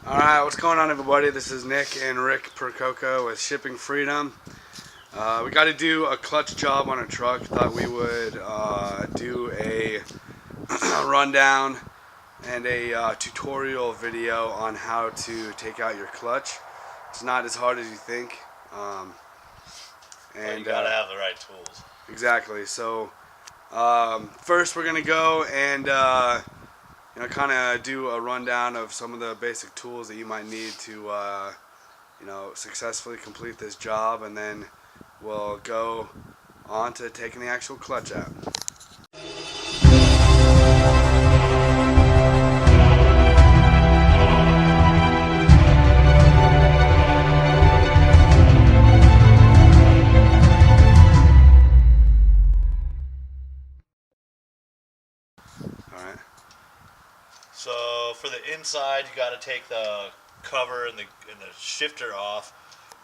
Alright, what's going on, everybody? This is Nick and Rick Percoco with Shipping Freedom. We got to do a clutch job on a truck. Thought we would do a rundown and a tutorial video on how to take out your clutch. It's not as hard as you think. You gotta have the right tools. Exactly. So first we're going to go and kind of do a rundown of some of the basic tools that you might need to successfully complete this job, and then we'll go on to taking the actual clutch out. Alright. So for the inside, you got to take the cover and the shifter off,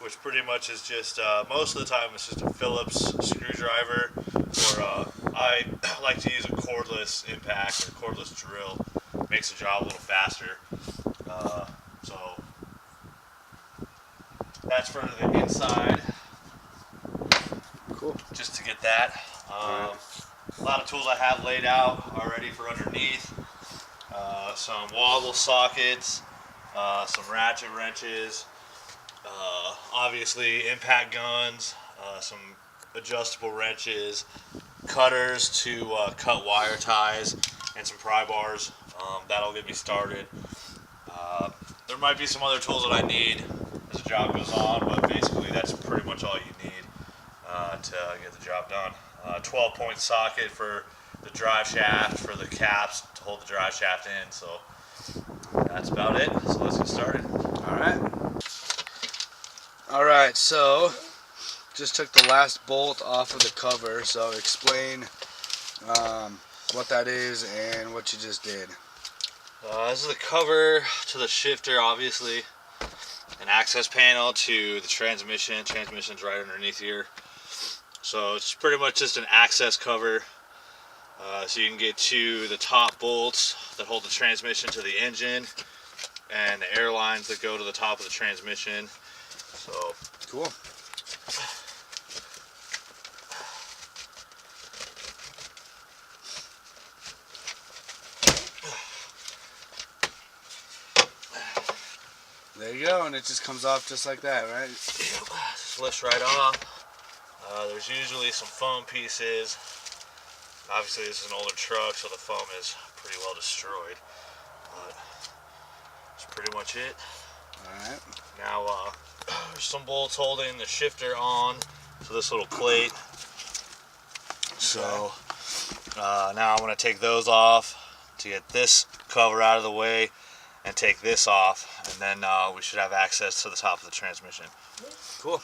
which pretty much is just most of the time it's just a Phillips screwdriver, or I like to use a cordless impact or cordless drill. Makes the job a little faster. So that's for the inside. Cool. Just to get that. A lot of tools I have laid out already for underneath. Some wobble sockets, some ratchet wrenches, obviously impact guns, some adjustable wrenches, cutters to cut wire ties, and some pry bars. That'll get me started. There might be some other tools that I need as the job goes on, but basically that's pretty much all you need to get the job done. 12-point socket for the drive shaft, for the caps to hold the drive shaft in. So that's about it. So let's get started. Alright, so just took the last bolt off of the cover, so explain what that is and what you just did. This is the cover to the shifter, obviously. An access panel to the transmission. Transmission's right underneath here. So it's pretty much just an access cover. So you can get to the top bolts that hold the transmission to the engine, and the air lines that go to the top of the transmission. So cool. There you go, and it just comes off just like that, right? Yep, just lifts right off. There's usually some foam pieces. Obviously this is an older truck, so the foam is pretty well destroyed. But that's pretty much it. Alright. Now there's some bolts holding the shifter on to this little plate. So now I'm going to take those off to get this cover out of the way and take this off, and then we should have access to the top of the transmission. Cool.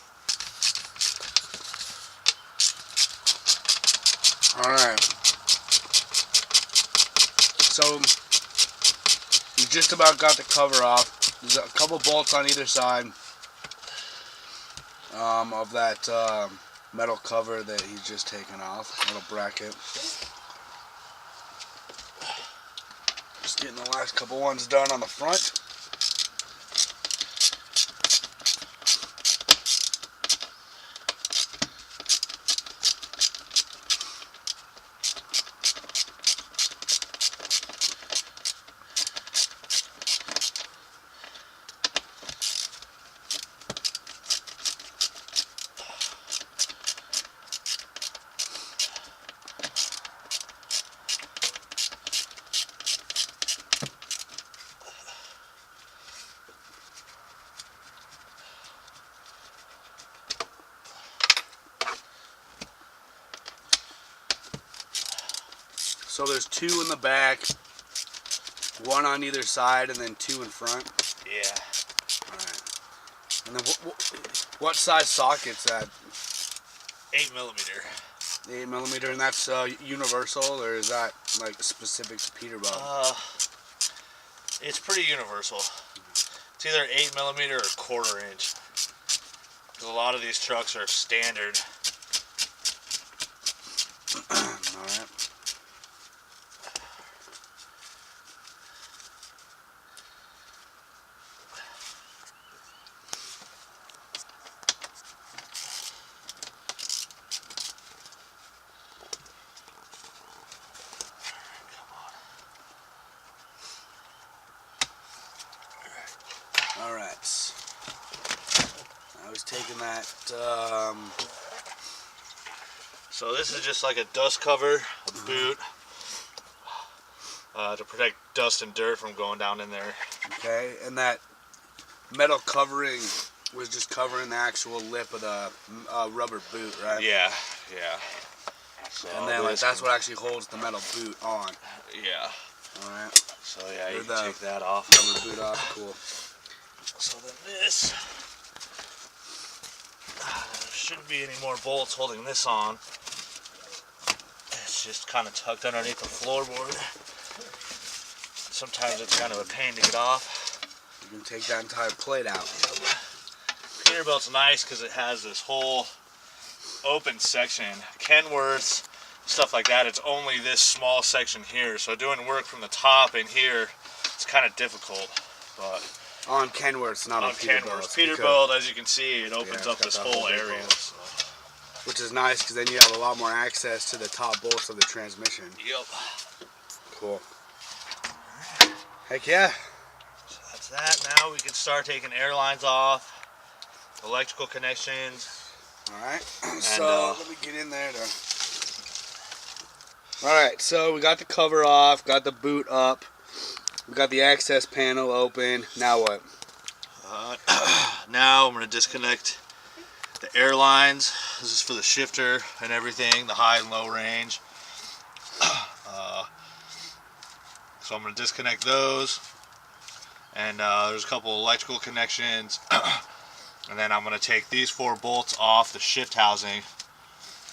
Alright. So you just about got the cover off. There's a couple bolts on either side of that metal cover that he's just taken off. Little bracket. Just getting the last couple ones done on the front. So there's two in the back, one on either side, and then two in front. Yeah. Alright. And then what size socket's that? 8mm. 8mm, and that's universal, or is that like specific to Peterbilt? It's pretty universal. It's either 8mm or 1/4 inch. Because a lot of these trucks are standard. Alright. All right. I was taking that. So this is just like a dust cover, a boot, to protect dust and dirt from going down in there. Okay, and that metal covering was just covering the actual lip of the rubber boot, right? Yeah, yeah. So And then like that's what actually holds the metal boot on. Yeah. All right. So yeah, you Or can the take that off. Rubber boot off. Cool. So then this, there shouldn't be any more bolts holding this on. It's just kind of tucked underneath the floorboard. Sometimes it's kind of a pain to get off. You can take that entire plate out. Peterbilt's nice because it has this whole open section. Kenworth's, stuff like that, it's only this small section here. So doing work from the top in here, it's kind of difficult. But On Kenworth, not on Peterbilt. Peterbilt, as you can see, it opens Yeah, up got this that whole whole big area. hole. So. Which is nice because then you have a lot more access to the top bolts of the transmission. Yep. Cool. Heck yeah. So that's that. Now we can start taking airlines off, electrical connections. Alright, so let me get in there. Alright, so we got the cover off, got the boot up, we got the access panel open. Now what? Now I'm going to disconnect the airlines. This is for the shifter and everything, the high and low range. So I'm going to disconnect those. And there's a couple electrical connections. And then I'm going to take these 4 bolts off the shift housing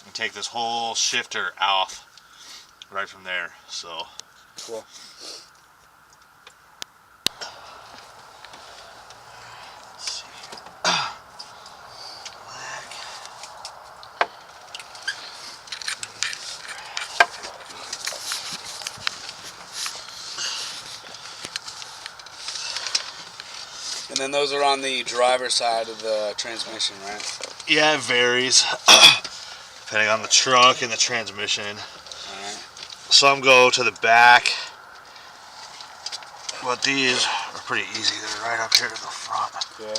and take this whole shifter off right from there. So Cool. let's see. And then those are on the driver's side of the transmission, right? Yeah, it varies depending on the truck and the transmission. Alright. Some go to the back, but these are pretty easy. They're right up here to the front. Cool.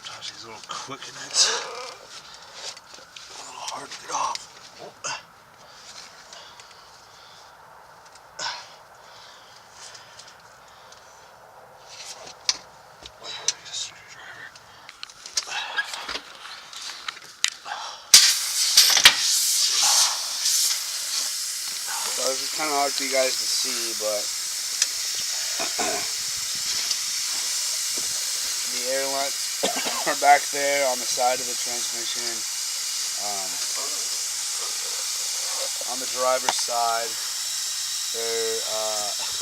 Sometimes these little quick connects are a little hard to get off. So this is kind of hard for you guys to see, but the air lines are back there on the side of the transmission. On the driver's side, they're a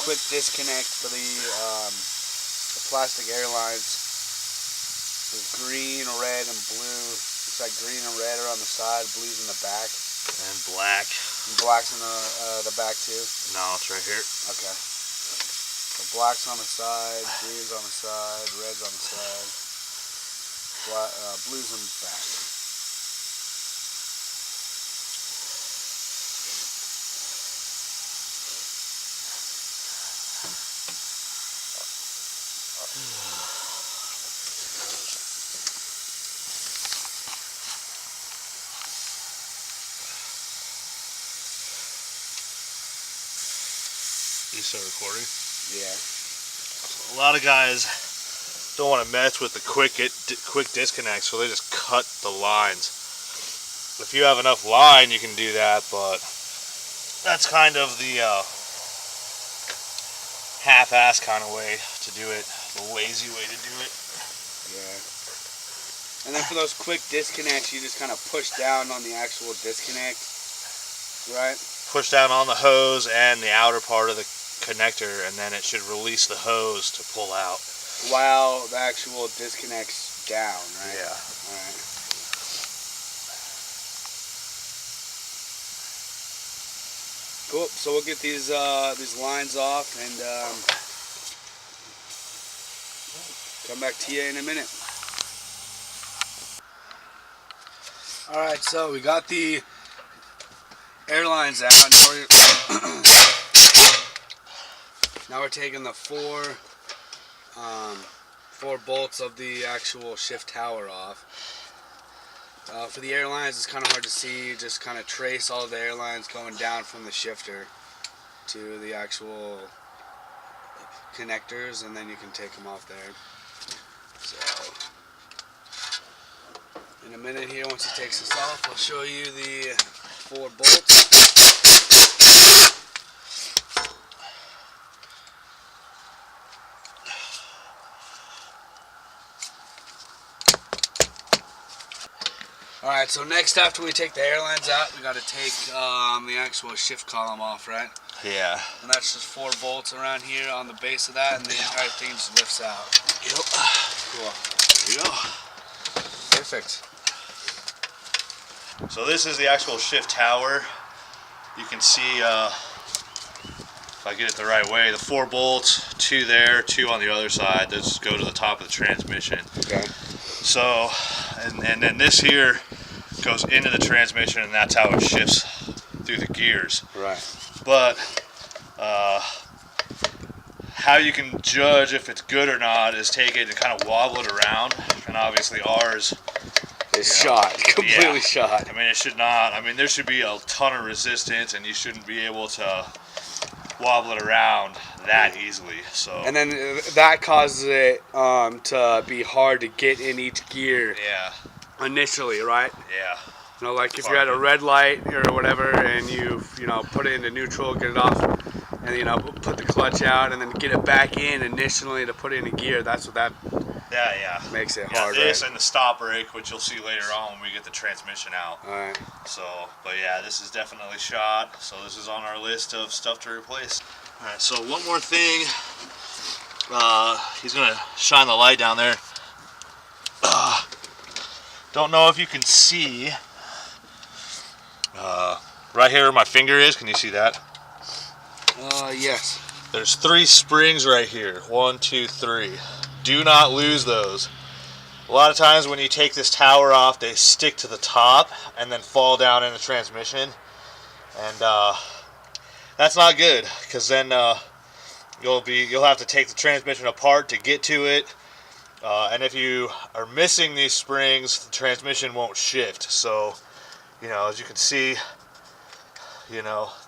quick disconnect for the plastic air lines. There's green, red, and blue. Looks like green and red are on the side, blue's in the back. And black. And black's in the back too. No, it's right here. Okay. So black's on the side, green's on the side, red's on the side, blue's in the back. You start recording? Yeah. A lot of guys don't want to mess with the quick disconnect, so they just cut the lines. If you have enough line, you can do that, but that's kind of the half-ass kind of way to do it, the lazy way to do it. Yeah. And then for those quick disconnects, you just kind of push down on the actual disconnect, right? Push down on the hose and the outer part of the connector, and then it should release the hose to pull out. While the actual disconnect's down, right? Yeah. Alright. Cool. So we'll get these lines off and come back to you in a minute. All right, so we got the airlines out. Now we're taking the four bolts of the actual shift tower off. For the airlines, it's kind of hard to see. Just kind of trace all of the airlines going down from the shifter to the actual connectors, and then you can take them off there. So in a minute here, once he takes this off, I'll show you the 4 bolts. Alright, so next after we take the airlines out, we got to take the actual shift column off, right? Yeah. And that's just 4 bolts around here on the base of that, and the entire thing just lifts out. Yep. Cool. There you go. Perfect. So this is the actual shift tower. You can see, if I get it the right way, the 4 bolts, 2 there, 2 on the other side. Those go to the top of the transmission. Okay. So, and then this here goes into the transmission, and that's how it shifts through the gears. Right. But how you can judge if it's good or not is take it and kind of wobble it around. And obviously ours is shot, completely shot. I mean, it should not. I mean, there should be a ton of resistance, and you shouldn't be able to wobble it around that easily. So. And then that causes it to be hard to get in each gear. Yeah. Initially, right? Yeah. You know, like if you're at a red light or whatever, and you put it into neutral, get it off, and put the clutch out, and then get it back in initially to put it in a gear. That's what that makes it hard. This right? and the stop brake, which you'll see later on when we get the transmission out. All right. So, but yeah, this is definitely shot. So this is on our list of stuff to replace. All right. So one more thing. He's gonna shine the light down there. Don't know if you can see. Right here where my finger is, can you see that? Yes. There's 3 springs right here. 1, 2, 3. Do not lose those. A lot of times when you take this tower off, they stick to the top and then fall down in the transmission. And that's not good, because then you'll have to take the transmission apart to get to it. And if you are missing these springs, the transmission won't shift. So, as you can see,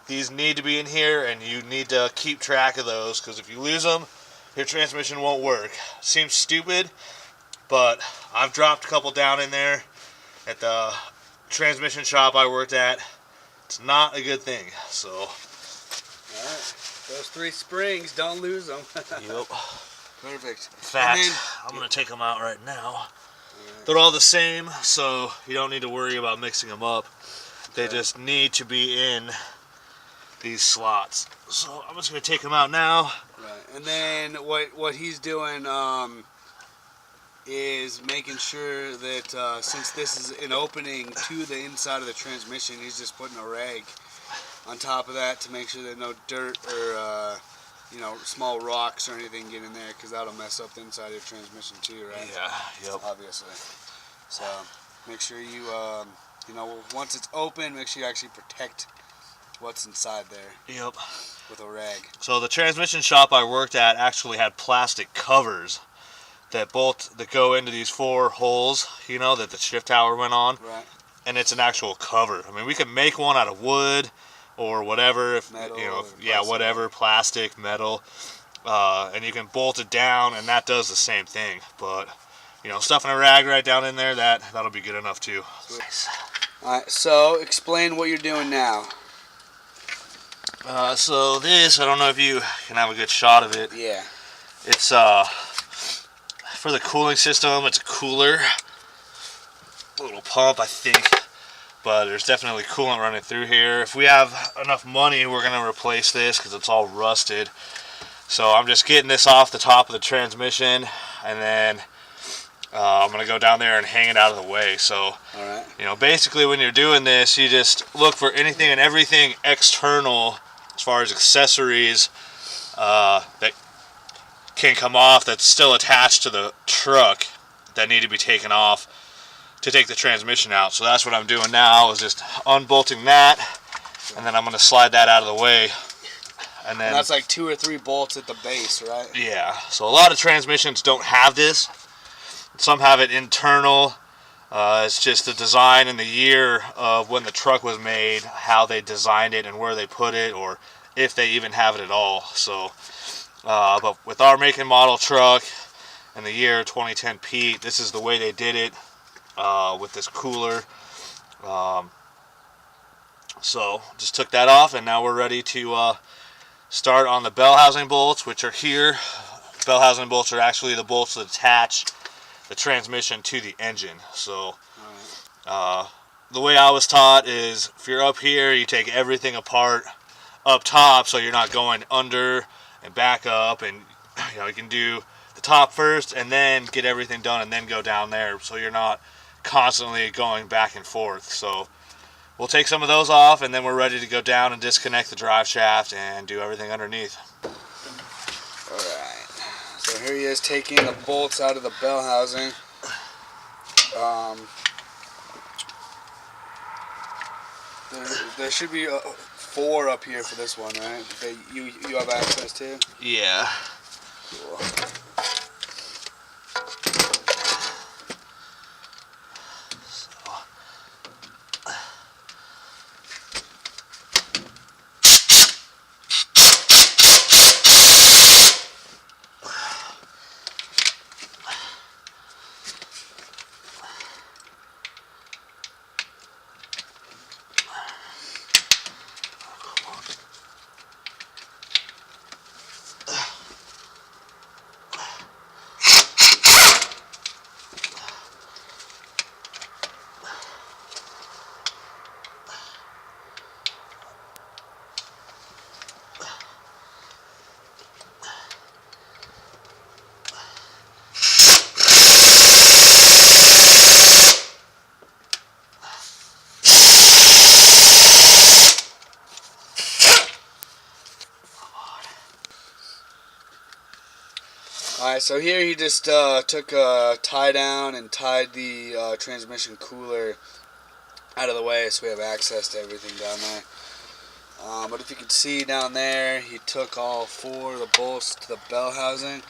these need to be in here, and you need to keep track of those, because if you lose them, your transmission won't work. Seems stupid, but I've dropped a couple down in there at the transmission shop I worked at. It's not a good thing. So, all right, those 3 springs, don't lose them. Yep. Perfect. In fact, I'm going to take them out right now. Right. They're all the same, so you don't need to worry about mixing them up. They just need to be in these slots. So I'm just going to take them out now. Right. And then what he's doing is making sure that since this is an opening to the inside of the transmission, he's just putting a rag on top of that to make sure that no dirt or small rocks or anything get in there, because that'll mess up the inside of your transmission too, right? Yeah. Yep. Obviously. So make sure you once it's open, make sure you actually protect what's inside there. Yep. With a rag. So the transmission shop I worked at actually had plastic covers that go into these 4 holes, that the shift tower went on. Right. And it's an actual cover. I mean, we could make one out of wood or whatever, if metal, whatever, plastic, metal, and you can bolt it down, and that does the same thing. But stuffing a rag right down in there, that'll be good enough too. All right, so explain what you're doing now. So this, I don't know if you can have a good shot of it. Yeah. It's for the cooling system. It's a cooler, a little pump, I think. But there's definitely coolant running through here. If we have enough money, we're going to replace this because it's all rusted. So I'm just getting this off the top of the transmission, and then I'm going to go down there and hang it out of the way. So, all right. Basically when you're doing this, you just look for anything and everything external as far as accessories that can come off that's still attached to the truck that need to be taken off to take the transmission out. So that's what I'm doing now, is just unbolting that, and then I'm going to slide that out of the way. And then And that's like 2 or 3 bolts at the base, right? yeah, so a lot of transmissions don't have this. Some have it internal. It's just the design and the year of when the truck was made, how they designed it and where they put it, or if they even have it at all. So, but with our make and model truck and the year 2010 Pete, this is the way they did it with this cooler. So just took that off, and now we're ready to start on the bell housing bolts, which are here. Bell housing bolts are actually the bolts that attach the transmission to the engine. So the way I was taught is, if you're up here, you take everything apart up top, so you're not going under and back up, and you can do the top first and then get everything done and then go down there, so you're not constantly going back and forth. So we'll take some of those off, and then we're ready to go down and disconnect the drive shaft and do everything underneath. Alright, so here he is taking the bolts out of the bell housing. There should be 4 up here for this one, right? That you have access to? Yeah. Cool. Alright, so here he just took a tie down and tied the transmission cooler out of the way, so we have access to everything down there. But if you can see down there, he took all 4 of the bolts to the bell housing.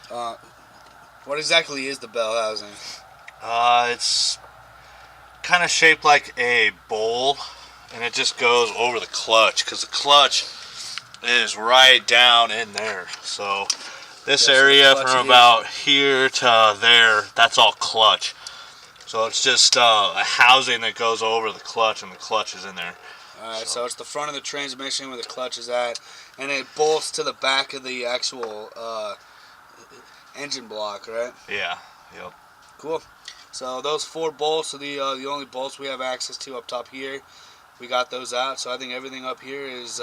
What exactly is the bell housing? It's kind of shaped like a bowl, and it just goes over the clutch, because the clutch is right down in there. So this area from about here to there, that's all clutch. So it's just a housing that goes over the clutch, and the clutch is in there. Alright, so it's the front of the transmission where the clutch is at, and it bolts to the back of the actual engine block, right? Yeah, yep. Cool. So those 4 bolts are the only bolts we have access to up top here. We got those out, so I think everything up here is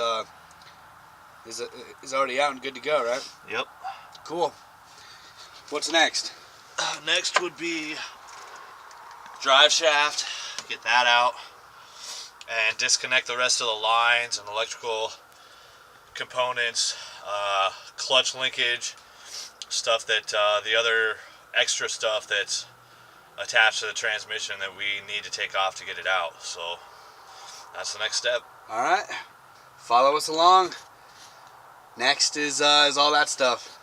already out and good to go, right? Yep. Cool. What's next? Next would be drive shaft. Get that out and disconnect the rest of the lines and electrical components, clutch linkage, stuff that the other extra stuff that's attached to the transmission that we need to take off to get it out. So that's the next step. All right. Follow us along. Next is all that stuff.